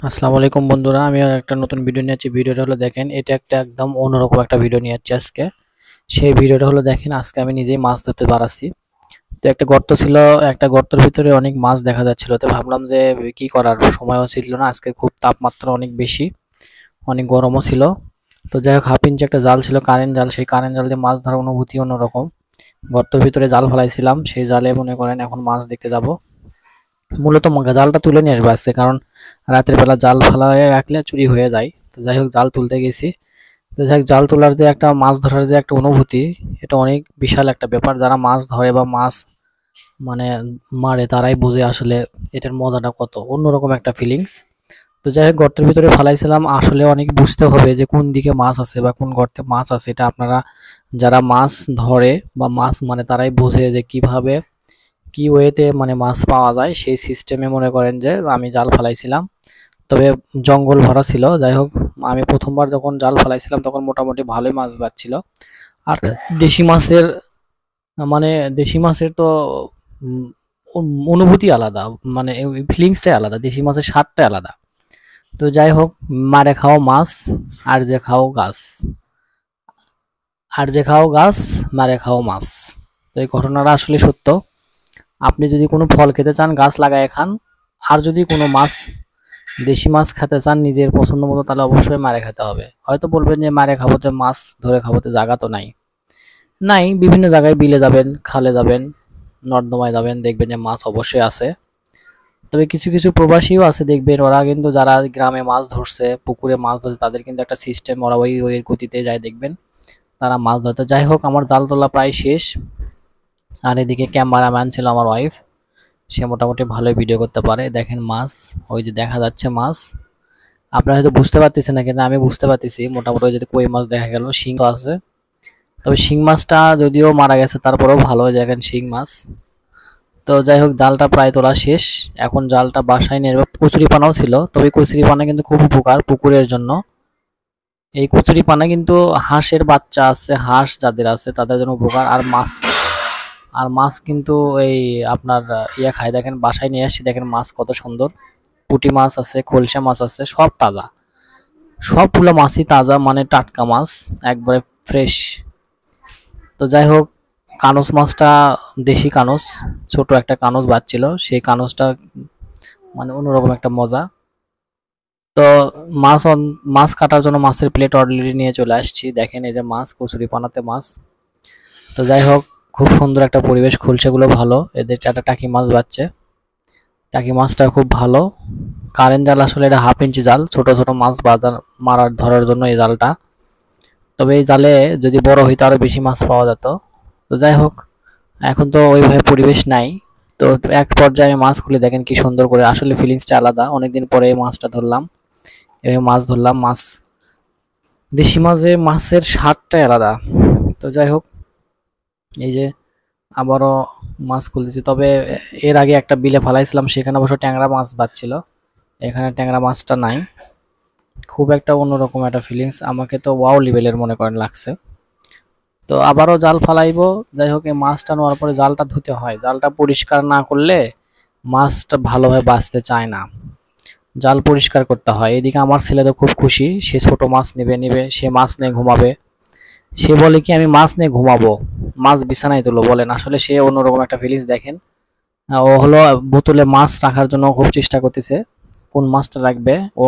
আসসালামু আলাইকুম বন্ধুরা, আমি আর একটা নতুন ভিডিও নিয়ে আসছি। ভিডিওটা হলো দেখেন, এটা একটা একদম অন্যরকম একটা ভিডিও নিয়ে আসছি আজকে। সেই ভিডিওটা হলো দেখেন, আজকে আমি নিজেই মাছ ধরতে পারাছি। তো একটা গর্ত ছিল, একটা গর্তের ভিতরে অনেক মাছ দেখা যাচ্ছিল। তো ভাবলাম যে কি করার, সময়ও ছিল না, আজকে খুব তাপমাত্রা অনেক বেশি, অনেক গরমও ছিল। তো যাই হোক, হাফ ইঞ্চি একটা জাল ছিল, কারেন্ট জাল। সেই কারেন্ট জাল দিয়ে মাছ ধরার অনুভূতি অন্যরকম। গর্তের ভিতরে জাল ফেলাইছিলাম, সেই জালে মনে করেন এখন মাছ দেখতে যাব। মূলত জালটা তুলে নিয়ে আসবো আজকে, কারণ রাতের বেলা জাল ফেলায় রাখলে চুরি হয়ে যায়। তো যাই হোক, জাল তুলতে গেছি। তো যাই হোক, জাল তোলার যে একটা, মাছ ধরার যে একটা অনুভূতি, এটা অনেক বিশাল একটা ব্যাপার। যারা মাছ ধরে বা মাছ মানে মারে তারাই বোঝে আসলে এটার মজাটা কত, অন্যরকম একটা ফিলিংস। তো যাই হোক, গর্তের ভিতরে ফালাইছিলাম। আসলে অনেক বুঝতে হবে যে কোন দিকে মাছ আছে বা কোন গর্তে মাছ আছে। এটা আপনারা যারা মাছ ধরে বা মাছ মানে তারাই বোঝে যে কিভাবে, কি ওয়েতে মানে মাছ পাওয়া যায়। সেই সিস্টেমে মনে করেন যে আমি জাল ফেলাইছিলাম। তবে জঙ্গল ভরা ছিল। যাই হোক, আমি প্রথমবার যখন জাল ফেলাইছিলাম তখন মোটামুটি ভালোই মাছ বাজছিল। আর দেশি মাছের মানে দেশি মাছের তো উম, অনুভূতি আলাদা, মানে ফিলিংসটাই আলাদা, দেশি মাছের স্বাদটাই আলাদা। তো যাই হোক, মারে খাও মাছ, আর যে খাও গাছ, আর যে খাও গাছ, মারে খাও মাছ। তো এই ঘটনাটা আসলে সত্য। আপনি যদি কোনো ফল খেতে চান, গাছ লাগায় খান। আর যদি কোনো মাছ, দেশি মাছ খেতে চান নিজের পছন্দ মতো, তাহলে অবশ্যই মারে খেতে হবে। হয়তো বলবেন যে মারে খাবো, তো মাছ ধরে খাবো, তো জায়গা তো নাই। নাই, বিভিন্ন জায়গায় বিলে যাবেন, খালে যাবেন, নর্দমায় যাবেন, দেখবেন যে মাছ অবশ্যই আছে। তবে কিছু কিছু প্রবাসীও আছে, দেখবেন ওরা কিন্তু, যারা গ্রামে মাছ ধরছে, পুকুরে মাছ ধরছে, তাদের কিন্তু একটা সিস্টেম, ওরা ওই ওই গতিতে যায়, দেখবেন তারা মাছ ধরতে। যাই হোক, আমার জাল তোলা প্রায় শেষ। আর এদিকে ক্যামেরাম্যান ছিল আমার ওয়াইফ, সে মোটামুটি ভালোই ভিডিও করতে পারে। দেখেন মাছ, ওই যে দেখা যাচ্ছে মাছ। আপনারা হয়তো বুঝতে পারতেছেন না, কিন্তু আমি বুঝতে পারতেছি। মোটামুটি ওই যে কই মাছ দেখা গেল, শিং আছে। তবে শিং মাছটা যদিও মারা গেছে, তারপরেও ভালো, দেখেন শিং মাছ। তো যাই হোক, জালটা প্রায় তোলা শেষ। এখন জালটা বাসায় নিয়ে যাবো। কচুরিপানাও ছিল, তবে কচুরিপানা কিন্তু খুব উপকার পুকুরের জন্য। এই কচুরিপানা কিন্তু হাঁসের বাচ্চা আছে, হাঁস যাদের আছে তাদের জন্য উপকার। আর মাছ, আর মাছ কিন্তু এই আপনার ইয়া খায়। দেখেন বাসায় নিয়ে আসছি, দেখেন মাছ কত সুন্দর। পুঁটি মাছ আছে, খলসা মাছ আছে, সব তাজা। সবগুলো মাছই তাজা, মানে টাটকা মাছ, একবারে ফ্রেশ। তো যাই হোক, কানস মাছটা দেশি কানস, ছোট একটা কানস বাজছিল। সেই কানসটা মানে অন্যরকম একটা মজা। তো মাছ কাটার জন্য মাছের প্লেট অলরেডি নিয়ে চলে আসছি। দেখেন এই যে মাছ, কচুরি পানাতে মাছ। তো যাই হোক, খুব সুন্দর একটা পরিবেশ, খুলছেগুলো ভালো। এদের একটা টাকি মাছ বাজছে, টাকি মাছটা খুব ভালো। কারেন্ট জাল, আসলে এটা হাফ ইঞ্চি জাল, ছোট ছোট মাছ বাজার মারার ধরার জন্য এই জালটা। তবে এই জালে যদি বড় হইতো আরো বেশি মাছ পাওয়া যেত। তো যাই হোক, এখন তো ওইভাবে পরিবেশ নাই। তো এক পর্যায়ে আমি মাছ খুলে, দেখেন কি সুন্দর করে, আসলে ফিলিংসটা আলাদা। অনেকদিন পরে এই মাছটা ধরলাম, এভাবে মাছ ধরলাম। মাছ, দেশি মাছে মাছের স্বাদটাই আলাদা। তো যাই হোক, এই যে আবারও মাছ খুলতেছি। তবে এর আগে একটা বিলে ফালাইছিলাম, সেখানে অবশ্য ট্যাংরা মাছ বাজছিল। এখানে ট্যাংরা মাছটা নাই। খুব একটা অন্যরকম একটা ফিলিংস, আমাকে তো ওয়াও লেভেলের মনে করেন লাগছে। তো আবারও জাল ফালাইবো। যাই হোক, এই মাছটা নেওয়ার পরে জালটা ধুতে হয়। জালটা পরিষ্কার না করলে মাছটা ভালোভাবে বাঁচতে চায় না। জাল পরিষ্কার করতে হয়। এদিকে আমার ছেলে তো খুব খুশি, সে ছোট মাছ নেবে নেবে, সে মাছ নিয়ে ঘুমাবে। সে বলে কি, আমি মাছ নিয়ে ঘুমাবো, মাছ বিছানায় তুলো। বলেন, আসলে সে অন্যরকম একটা ফিলিংস। দেখেন, ও হলো বোতলে মাছ রাখার জন্য খুব চেষ্টা করতেছে, কোন মাছটা রাখবে ও।